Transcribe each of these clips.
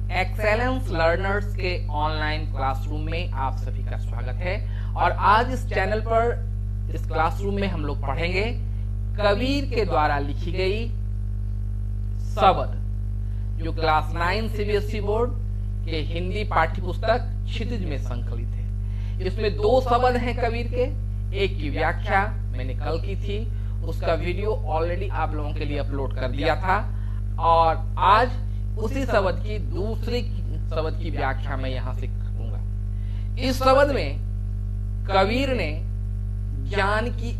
Excellence learners के online classroom में आप सभी का स्वागत है। और आज इस चैनल पर इस क्लासरूम में हम लोग पढ़ेंगे कबीर के द्वारा लिखी गई शब्द, जो क्लास 9 सीबीएसई बोर्ड के हिंदी पाठ्य पुस्तक क्षितिज में संकलित है। इसमें 2 शब्द हैं कबीर के। एक की व्याख्या मैंने कल की थी, उसका वीडियो ऑलरेडी आप लोगों के लिए अपलोड कर दिया था, और आज उसी शब्द की दूसरी शब्द की व्याख्या मैं यहां से करूंगा। इस शब्द में कबीर ने ज्ञान की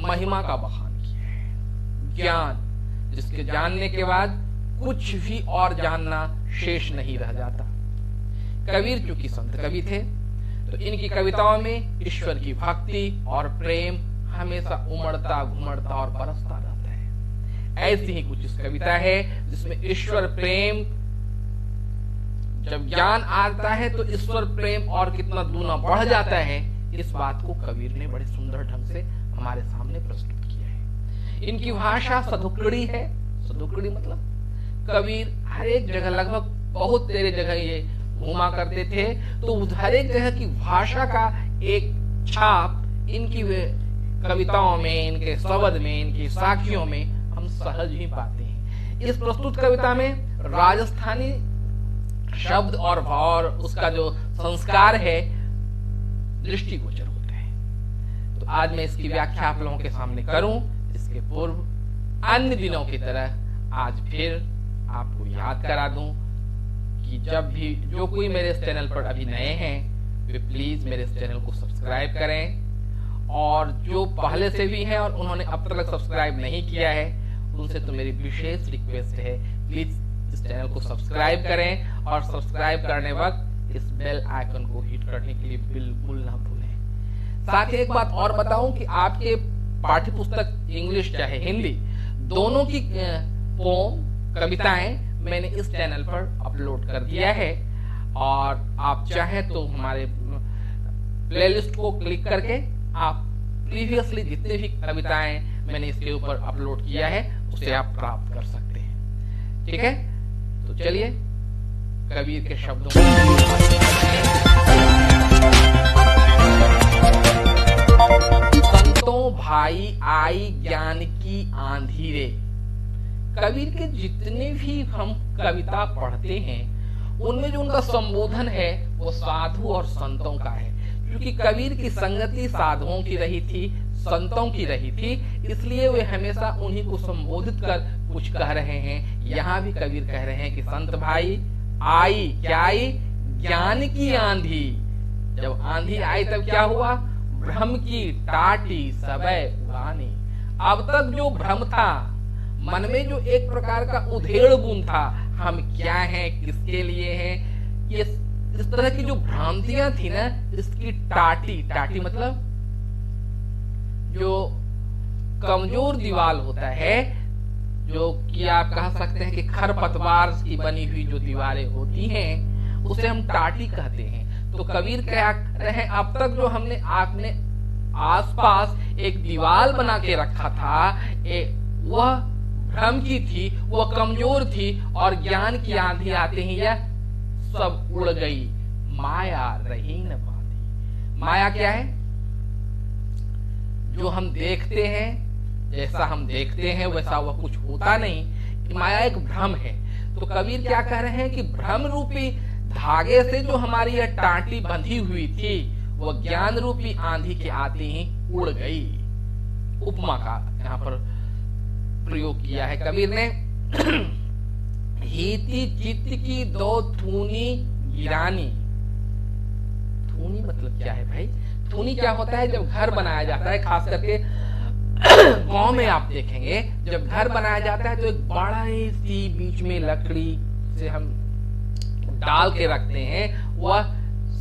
महिमा का बखान किया है। ज्ञान जिसके जानने के बाद कुछ भी और जानना शेष नहीं रह जाता। कबीर चूंकि संत कवि थे, तो इनकी कविताओं में ईश्वर की भक्ति और प्रेम हमेशा उमड़ता घुमड़ता और बरसता रहता है। ऐसी ही कुछ इस कविता है जिसमें ईश्वर प्रेम, जब ज्ञान आता है तो ईश्वर प्रेम और कितना दूना बढ़ जाता है। इस बात को कबीर ने बड़े सुंदर ढंग से हमारे सामने प्रस्तुत किया है। इनकी भाषा सदुकड़ी है। सदुकड़ी मतलब कबीर हर एक जगह, लगभग बहुत तेरे जगह ये घूमा करते थे, तो हर एक जगह की भाषा का एक छाप इनकी कविताओं में, इनके शब्द में, इनकी साखियों में हम सहज ही पाते हैं। इस प्रस्तुत कविता में राजस्थानी शब्द और उसका जो संस्कार है दृष्टिगोचर होता है। तो आज मैं इसकी व्याख्या आप लोगों के सामने करूं। इसके पूर्व अन्य दिनों की तरह आज फिर आपको याद करा दूं कि जब भी जो कोई मेरे इस चैनल पर अभी नए हैं, वे प्लीज मेरे इस चैनल को सब्सक्राइब करें, और जो पहले से भी हैं और उन्होंने अब तक सब्सक्राइब नहीं किया है, उनसे तो मेरी विशेष रिक्वेस्ट है, प्लीज इस चैनल को सब्सक्राइब करें, और सब्सक्राइब करने वक्त इस बेल आइकन को हिट करने के लिए बिल्कुल ना भूलें। साथ ही एक बात और बताऊं कि आपके पाठ्य पुस्तक इंग्लिश चाहे हिंदी, दोनों की पोम कविताएं मैंने इस चैनल पर अपलोड कर दिया है, और आप चाहें तो हमारे प्लेलिस्ट को क्लिक करके आप प्रीवियसली जितने भी कविताएं मैंने इसके ऊपर अपलोड किया है उसे आप प्राप्त कर सकते हैं। ठीक है, तो चलिए कबीर के शब्दों संतों भाई आई ज्ञान की आंधी रे। कबीर के जितने भी हम कविता पढ़ते हैं उनमें जो उनका संबोधन है वो साधु और संतों का है। क्योंकि कबीर की संगति साधुओं की रही थी, संतों की रही थी, इसलिए वे हमेशा उन्हीं को संबोधित कर कुछ कह रहे हैं। यहाँ भी कबीर कह रहे हैं कि संत भाई आई, क्या आई? ज्ञान की आंधी। जब आंधी आई तब क्या हुआ? भ्रम की टाटी सबे उड़ानी। अब तक जो भ्रम था मन में, जो एक प्रकार का उधेड़ बुन था, हम क्या हैं, किसके लिए हैं, ये इस तरह की जो भ्रांतियां थी ना, इसकी टाटी मतलब जो कमजोर दीवार होता है, जो कि आप कह सकते हैं कि खरपतवार की बनी हुई जो दीवारें होती हैं, उसे हम टाटी कहते हैं। तो कबीर क्या रहे हैं, अब तक जो हमने आपने आसपास एक दीवार बना के रखा था, वह भ्रम की थी, वह कमजोर थी, और ज्ञान की आंधी आते ही यह सब उड़ गई। माया रही न बांधी। माया क्या है? जो हम देखते हैं, जैसा हम देखते हैं वैसा वह कुछ होता नहीं। माया एक भ्रम है। तो कबीर क्या कह रहे हैं कि भ्रम रूपी धागे से जो हमारी यह टाटी बंधी हुई थी, वह ज्ञान रूपी आंधी के आते ही उड़ गई। उपमा का यहाँ पर प्रयोग किया है कबीर ने। हीती चित्त की 2 थूनी गिरानी। थूनी मतलब क्या है भाई? थूनी क्या होता है? जब घर बनाया जाता है, खास करके गांव में आप देखेंगे, जब घर बनाया जाता है तो एक बड़ा सी बीच में लकड़ी से हम डाल के रखते हैं, वह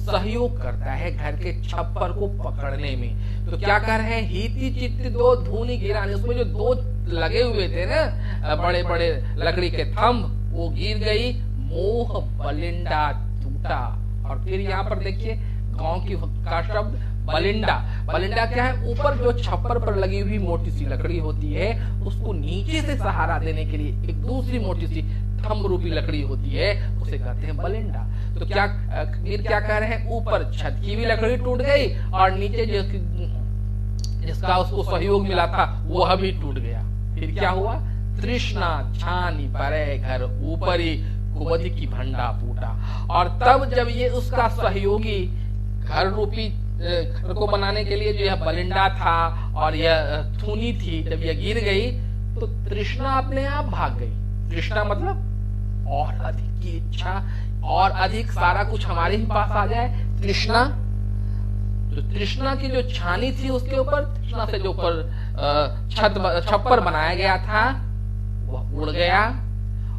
सहयोग करता है घर के छप्पर को पकड़ने में। तो क्या कर रहे हैं? हीती चित्त 2 धूनी गिरानी। उसमें जो 2 लगे हुए थे ना, बड़े बड़े लकड़ी के थंब, वो गिर गई। मोह बलिंडा टूटा। और फिर यहाँ पर देखिए गांव की का शब्द, बलिंडा। बलिंडा क्या है? ऊपर जो छप्पर पर लगी हुई मोटी सी लकड़ी होती है, उसको नीचे से सहारा देने के लिए एक दूसरी मोटी सी थंब रूपी लकड़ी होती है, उसे कहते हैं बलिंडा। तो क्या कबीर क्या कह रहे हैं? ऊपर छत की भी लकड़ी टूट गई और नीचे जिसका उसको सहयोग मिला था वह भी टूट गया। फिर क्या हुआ? तृष्णा छानी परे घर ऊपरी कुबधि की भंडा फूटा। और तब जब ये उसका सहयोगी घर रूपी घर को बनाने के लिए जो यह बलिंडा था और यह थूनी थी, जब यह गिर गई तो तृष्णा अपने आप भाग गई। तृष्णा मतलब और अधिक की इच्छा, और अधिक सारा कुछ हमारे ही पास आ जाए, तृष्णा। तो तृष्णा की जो छानी थी उसके ऊपर, तृष्णा से जो ऊपर छप्पर बनाया गया था वह उड़ गया,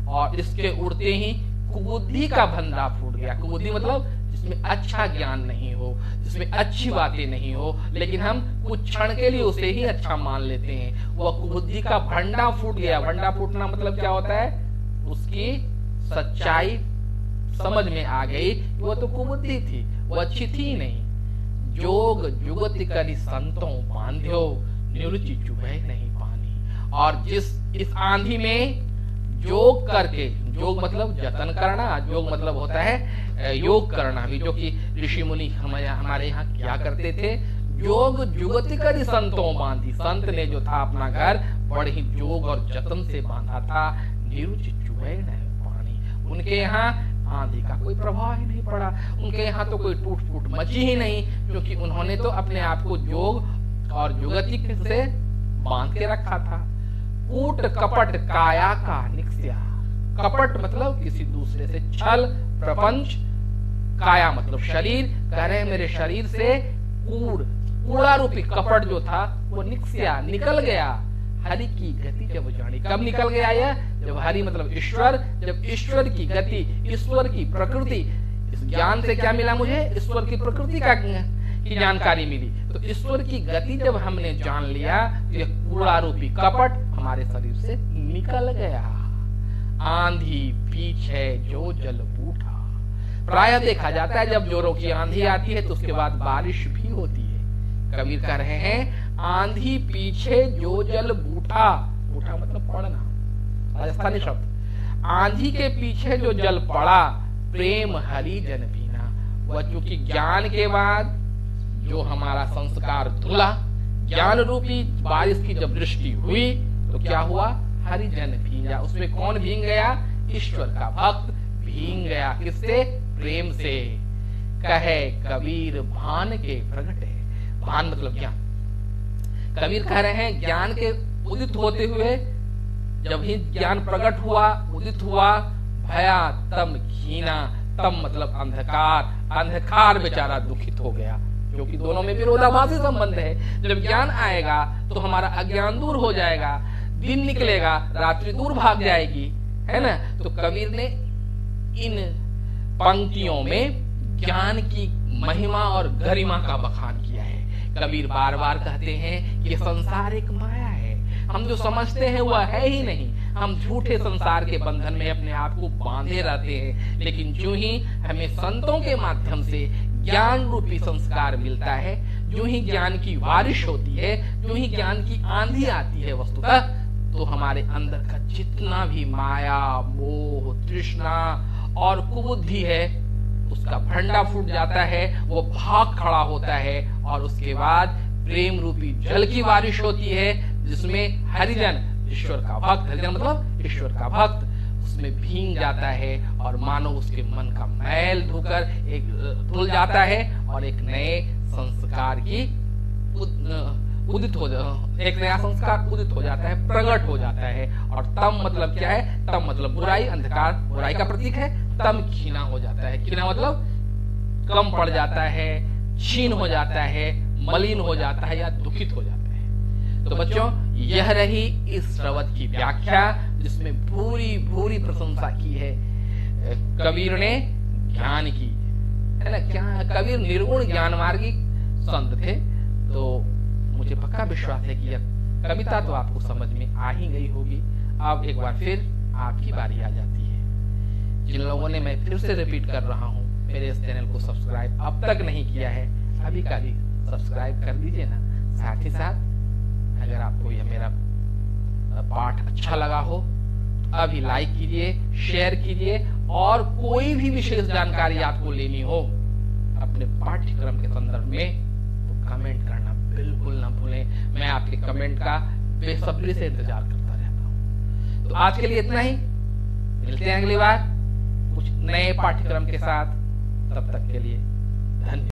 और इसके उड़ते ही कुबुद्धि का भंडा फूट गया। कुबुद्धि मतलब जिसमें अच्छा ज्ञान नहीं हो, जिसमें अच्छी बातें नहीं हो, लेकिन हम कुछ क्षण के लिए उसे ही अच्छा मान लेते हैं, वह कुबुद्धि का भंडा फूट गया। भंडा फूटना मतलब क्या होता है? उसकी सच्चाई समझ में आ गई, वह तो कुबुद्धि थी, वो अच्छी थी ही नहीं। जोग जुगति करी संतों बांध्यो, निरुचि चुभे नहीं पानी। और जिस इस आंधी में योग करके, योग मतलब जतन करना, योग मतलब होता है योग करना भी, जो कि ऋषि मुनि हमारे यहाँ क्या करते थे? योग जुगति करी संतों बांधी। संत ने जो था अपना घर बड़े ही योग और जतन से बांधा था। निरुचि चुभे नहीं पानी। उनके यहाँ आंधी का कोई प्रभाव ही नहीं पड़ा, उनके यहाँ तो कोई टूट फूट मची ही नहीं, क्योंकि उन्होंने तो अपने आप को योग और जुगति से बांध के रखा था। कूट कपट काया का निक्स्या। कपट मतलब किसी दूसरे से छल प्रपंच, काया मतलब शरीर। कह रहे हैं मेरे शरीर से कूड़ा रूपी कपट जो था वो निक्स्या निकल गया। हरि की गति जब जानी, कब निकल गया यह? जब हरि मतलब ईश्वर, जब ईश्वर की गति, ईश्वर की प्रकृति, इस ज्ञान से क्या मिला मुझे? ईश्वर की प्रकृति की जानकारी मिली। तो ईश्वर की गति जब हमने जान लिया तो यह कूड़ा रूपी कपट हमारे शरीर से निकल गया। आंधी पीछे जो जल बूटा। प्रायः देखा जाता है जब जोरों की आंधी आती है तो उसके बाद बारिश भी होती है। कबीर कह रहे हैं आंधी पीछे जो जल बूटा। बूटा मतलब पड़ना, राजस्थानी शब्द। आंधी के पीछे जो जल पड़ा, प्रेम हरि जन पीना। वह चूंकि ज्ञान के बाद जो हमारा संस्कार धुला, ज्ञान रूपी बारिश की जब दृष्टि हुई तो क्या हुआ? हरिजन भींगा। उसमें कौन भींग गया? ईश्वर का भक्त भींग गया। किससे? प्रेम से। कहे कबीर भान के प्रगटे। भान मतलब ज्ञान। कबीर कह रहे हैं ज्ञान के उदित होते हुए, जब ही ज्ञान प्रकट हुआ, उदित हुआ, भया तम घीना। तम मतलब अंधकार। अंधकार बेचारा दुखित हो गया, क्योंकि दोनों में विरोधाभासी संबंध है। जब ज्ञान आएगा तो हमारा अज्ञान दूर हो जाएगा, दिन निकलेगा, रात्रि दूर भाग जाएगी, है ना। तो कबीर ने इन पंक्तियों में ज्ञान की महिमा और गरिमा का बखान किया है। कबीर बार बार कहते हैं कि संसार एक माया है, हम जो समझते हैं वह है ही नहीं। हम झूठे संसार के बंधन में अपने आप को बांधे रहते हैं, लेकिन जो ही हमें संतों के माध्यम से ज्ञान रूपी संस्कार मिलता है, जो ही ज्ञान की बारिश होती है, जो ही ज्ञान की आंधी आती है वस्तुतः, तो हमारे अंदर का जितना भी माया, मोह, तृष्णा और कुबुद्धि है उसका भंडा फूट जाता है, वो भाग खड़ा होता है, और उसके बाद प्रेम रूपी जल की बारिश होती है, जिसमें हरिजन, ईश्वर का भक्त, हरिजन मतलब ईश्वर का भक्त, उसमें भींग जाता है और मानो उसके मन का मैल धोकर एक धुल जाता है और एक नए संस्कार की एक नया संस्कार उदित हो जाता है, प्रकट हो जाता है। और तम मतलब क्या है? तम मतलब बुराई, अंधकार बुराई का प्रतीक है। तम खीना हो जाता है। खीना मतलब कम पड़ जाता है, क्षीण हो जाता है, मलिन हो जाता है या दुखित हो जाता है। तो बच्चों, यह रही इस श्रवत की व्याख्या, जिसमें भूरी भूरी प्रशंसा की है कबीर ने ज्ञान की, है ना। क्या कबीर निर्गुण ज्ञान मार्गी संत थे। तो मुझे पक्का विश्वास है कि यह कविता तो आपको समझ में आ ही गई होगी। अब एक बार फिर आपकी बारी आ जाती है। जिन लोगों ने, मैं फिर से रिपीट कर रहा हूं, मेरे इस चैनल को सब्सक्राइब अब तक नहीं किया है, अभी का भी सब्सक्राइब कर दीजिए ना। साथ ही साथ अगर आपको यह मेरा पाठ अच्छा लगा हो तो अभी लाइक कीजिए, शेयर कीजिए, और कोई भी विशेष जानकारी आपको लेनी हो अपने पाठ्यक्रम के संदर्भ में तो कमेंट करना बिल्कुल ना भूलें। मैं आपके कमेंट का बेसब्री से इंतजार करता रहता हूं। तो आज के लिए इतना ही, मिलते हैं अगली बार कुछ नए पाठ्यक्रम के साथ। तब तक के लिए धन्यवाद।